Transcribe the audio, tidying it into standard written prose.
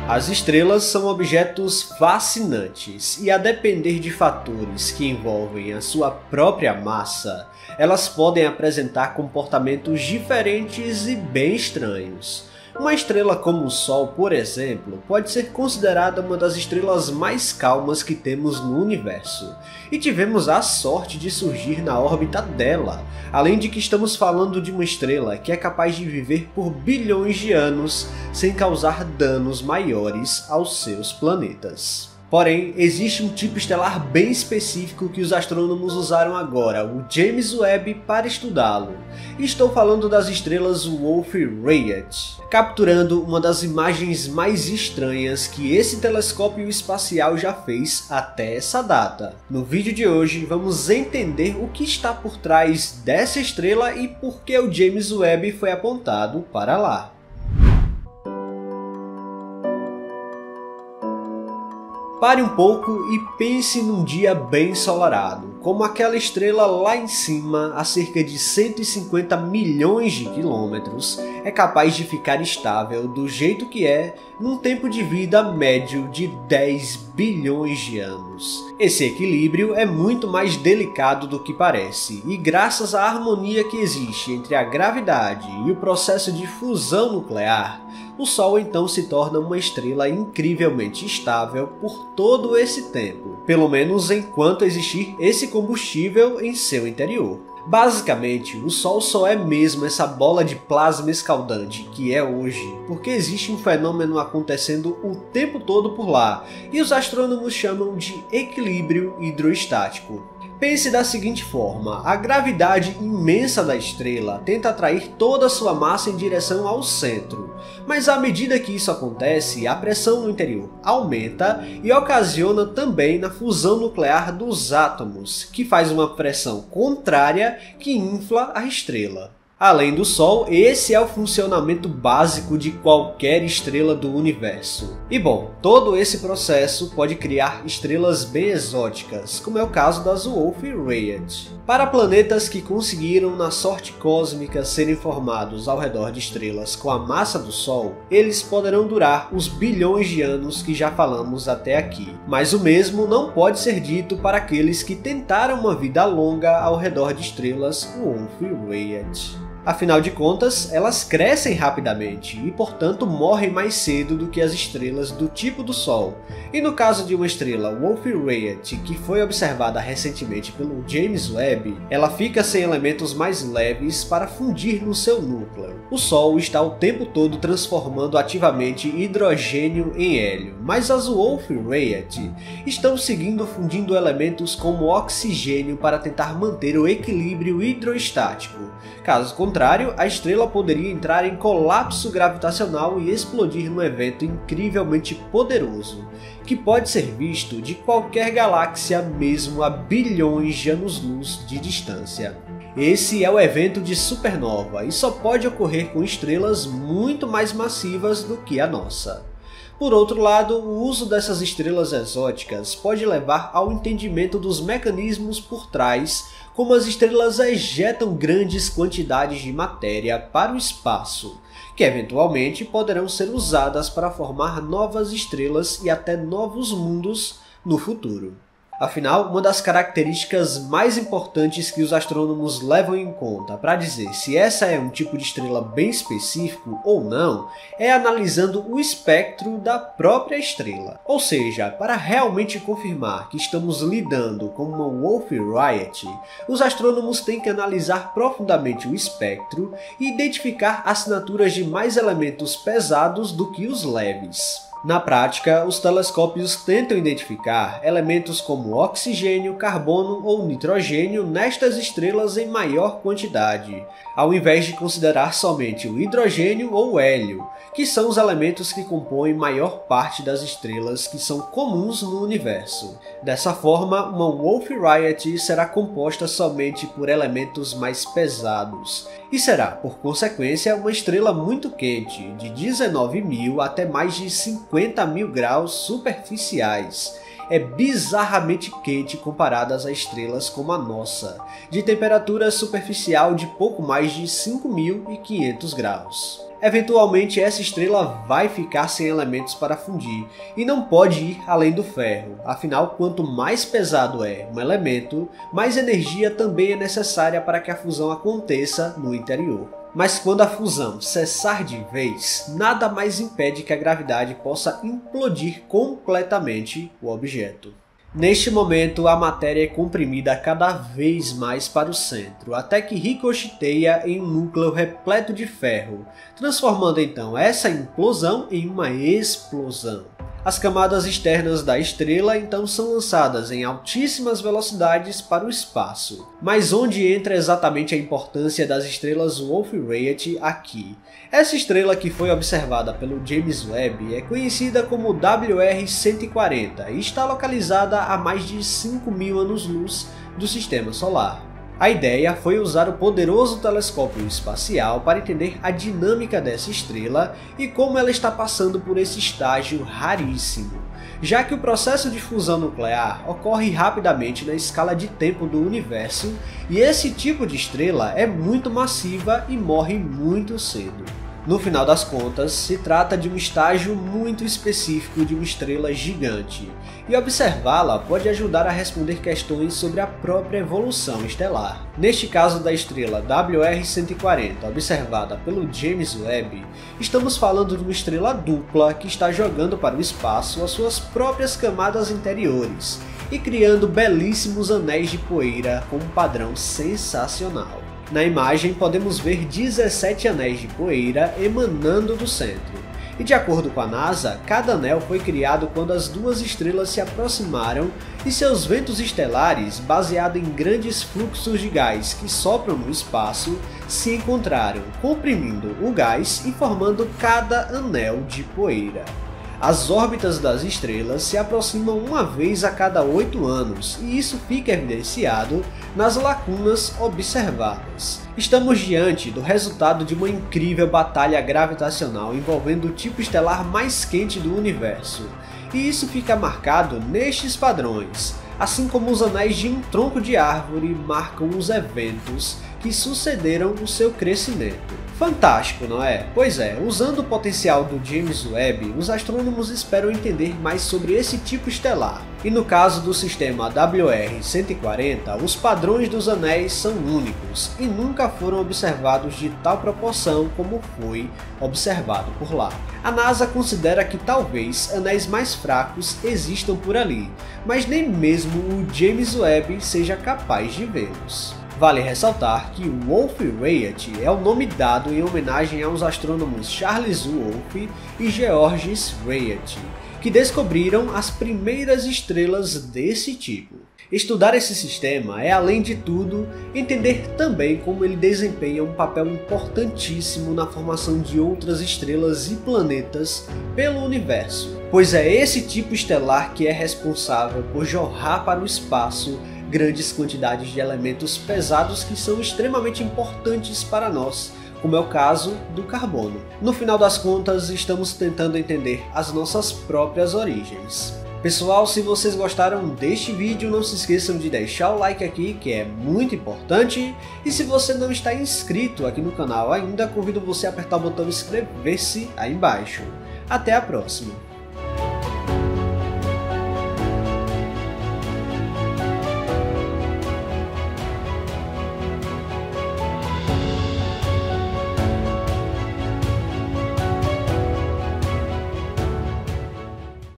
As estrelas são objetos fascinantes e, a depender de fatores que envolvem a sua própria massa, elas podem apresentar comportamentos diferentes e bem estranhos. Uma estrela como o Sol, por exemplo, pode ser considerada uma das estrelas mais calmas que temos no universo, e tivemos a sorte de surgir na órbita dela, além de que estamos falando de uma estrela que é capaz de viver por bilhões de anos sem causar danos maiores aos seus planetas. Porém, existe um tipo estelar bem específico que os astrônomos usaram agora, o James Webb, para estudá-lo. Estou falando das estrelas Wolf-Rayet, capturando uma das imagens mais estranhas que esse telescópio espacial já fez até essa data. No vídeo de hoje, vamos entender o que está por trás dessa estrela e por que o James Webb foi apontado para lá. Pare um pouco e pense num dia bem ensolarado, como aquela estrela lá em cima, a cerca de 150 milhões de quilômetros, é capaz de ficar estável do jeito que é num tempo de vida médio de 10 bilhões de anos. Esse equilíbrio é muito mais delicado do que parece, e graças à harmonia que existe entre a gravidade e o processo de fusão nuclear, o Sol então se torna uma estrela incrivelmente estável por todo esse tempo, pelo menos enquanto existir esse combustível em seu interior. Basicamente, o Sol só é mesmo essa bola de plasma escaldante que é hoje, porque existe um fenômeno acontecendo o tempo todo por lá, e os astrônomos chamam de equilíbrio hidrostático. Pense da seguinte forma: a gravidade imensa da estrela tenta atrair toda a sua massa em direção ao centro, mas à medida que isso acontece, a pressão no interior aumenta e ocasiona também na fusão nuclear dos átomos, que faz uma pressão contrária que infla a estrela. Além do Sol, esse é o funcionamento básico de qualquer estrela do universo. E bom, todo esse processo pode criar estrelas bem exóticas, como é o caso das Wolf-Rayet. Para planetas que conseguiram na sorte cósmica serem formados ao redor de estrelas com a massa do Sol, eles poderão durar os bilhões de anos que já falamos até aqui. Mas o mesmo não pode ser dito para aqueles que tentaram uma vida longa ao redor de estrelas Wolf-Rayet. Afinal de contas, elas crescem rapidamente e, portanto, morrem mais cedo do que as estrelas do tipo do Sol. E no caso de uma estrela Wolf-Rayet, que foi observada recentemente pelo James Webb, ela fica sem elementos mais leves para fundir no seu núcleo. O Sol está o tempo todo transformando ativamente hidrogênio em hélio, mas as Wolf-Rayet estão seguindo fundindo elementos como oxigênio para tentar manter o equilíbrio hidrostático. Caso contrário, a estrela poderia entrar em colapso gravitacional e explodir num evento incrivelmente poderoso, que pode ser visto de qualquer galáxia mesmo a bilhões de anos-luz de distância. Esse é o evento de supernova e só pode ocorrer com estrelas muito mais massivas do que a nossa. Por outro lado, o uso dessas estrelas exóticas pode levar ao entendimento dos mecanismos por trás como as estrelas ejetam grandes quantidades de matéria para o espaço, que eventualmente poderão ser usadas para formar novas estrelas e até novos mundos no futuro. Afinal, uma das características mais importantes que os astrônomos levam em conta para dizer se essa é um tipo de estrela bem específico ou não, é analisando o espectro da própria estrela. Ou seja, para realmente confirmar que estamos lidando com uma Wolf-Rayet, os astrônomos têm que analisar profundamente o espectro e identificar assinaturas de mais elementos pesados do que os leves. Na prática, os telescópios tentam identificar elementos como oxigênio, carbono ou nitrogênio nestas estrelas em maior quantidade, ao invés de considerar somente o hidrogênio ou o hélio, que são os elementos que compõem maior parte das estrelas que são comuns no universo. Dessa forma, uma Wolf-Rayet será composta somente por elementos mais pesados, e será, por consequência, uma estrela muito quente, de 19.000 até mais de 50.000 graus superficiais. É bizarramente quente comparadas a estrelas como a nossa, de temperatura superficial de pouco mais de 5.500 graus. Eventualmente essa estrela vai ficar sem elementos para fundir e não pode ir além do ferro, afinal quanto mais pesado é um elemento, mais energia também é necessária para que a fusão aconteça no interior. Mas quando a fusão cessar de vez, nada mais impede que a gravidade possa implodir completamente o objeto. Neste momento, a matéria é comprimida cada vez mais para o centro, até que ricocheteia em um núcleo repleto de ferro, transformando então essa implosão em uma explosão. As camadas externas da estrela então são lançadas em altíssimas velocidades para o espaço. Mas onde entra exatamente a importância das estrelas Wolf-Rayet aqui? Essa estrela, que foi observada pelo James Webb, é conhecida como WR-140 e está localizada a mais de 5.000 anos-luz do Sistema Solar. A ideia foi usar o poderoso telescópio espacial para entender a dinâmica dessa estrela e como ela está passando por esse estágio raríssimo, já que o processo de fusão nuclear ocorre rapidamente na escala de tempo do universo e esse tipo de estrela é muito massiva e morre muito cedo. No final das contas, se trata de um estágio muito específico de uma estrela gigante, e observá-la pode ajudar a responder questões sobre a própria evolução estelar. Neste caso da estrela WR-140, observada pelo James Webb, estamos falando de uma estrela dupla que está jogando para o espaço as suas próprias camadas interiores, e criando belíssimos anéis de poeira com um padrão sensacional. Na imagem podemos ver 17 anéis de poeira emanando do centro, e de acordo com a NASA, cada anel foi criado quando as duas estrelas se aproximaram e seus ventos estelares, baseados em grandes fluxos de gás que sopram no espaço, se encontraram, comprimindo o gás e formando cada anel de poeira. As órbitas das estrelas se aproximam uma vez a cada 8 anos, e isso fica evidenciado nas lacunas observadas. Estamos diante do resultado de uma incrível batalha gravitacional envolvendo o tipo estelar mais quente do universo, e isso fica marcado nestes padrões, assim como os anéis de um tronco de árvore marcam os eventos que sucederam o seu crescimento. Fantástico, não é? Pois é, usando o potencial do James Webb, os astrônomos esperam entender mais sobre esse tipo estelar. E no caso do sistema WR-140, os padrões dos anéis são únicos e nunca foram observados de tal proporção como foi observado por lá. A NASA considera que talvez anéis mais fracos existam por ali, mas nem mesmo o James Webb seja capaz de vê-los. Vale ressaltar que Wolf-Rayet é o nome dado em homenagem aos astrônomos Charles Wolf e Georges Rayet, que descobriram as primeiras estrelas desse tipo. Estudar esse sistema é, além de tudo, entender também como ele desempenha um papel importantíssimo na formação de outras estrelas e planetas pelo universo, pois é esse tipo estelar que é responsável por jorrar para o espaço grandes quantidades de elementos pesados que são extremamente importantes para nós, como é o caso do carbono. No final das contas, estamos tentando entender as nossas próprias origens. Pessoal, se vocês gostaram deste vídeo, não se esqueçam de deixar o like aqui, que é muito importante. E se você não está inscrito aqui no canal ainda, convido você a apertar o botão inscrever-se aí embaixo. Até a próxima!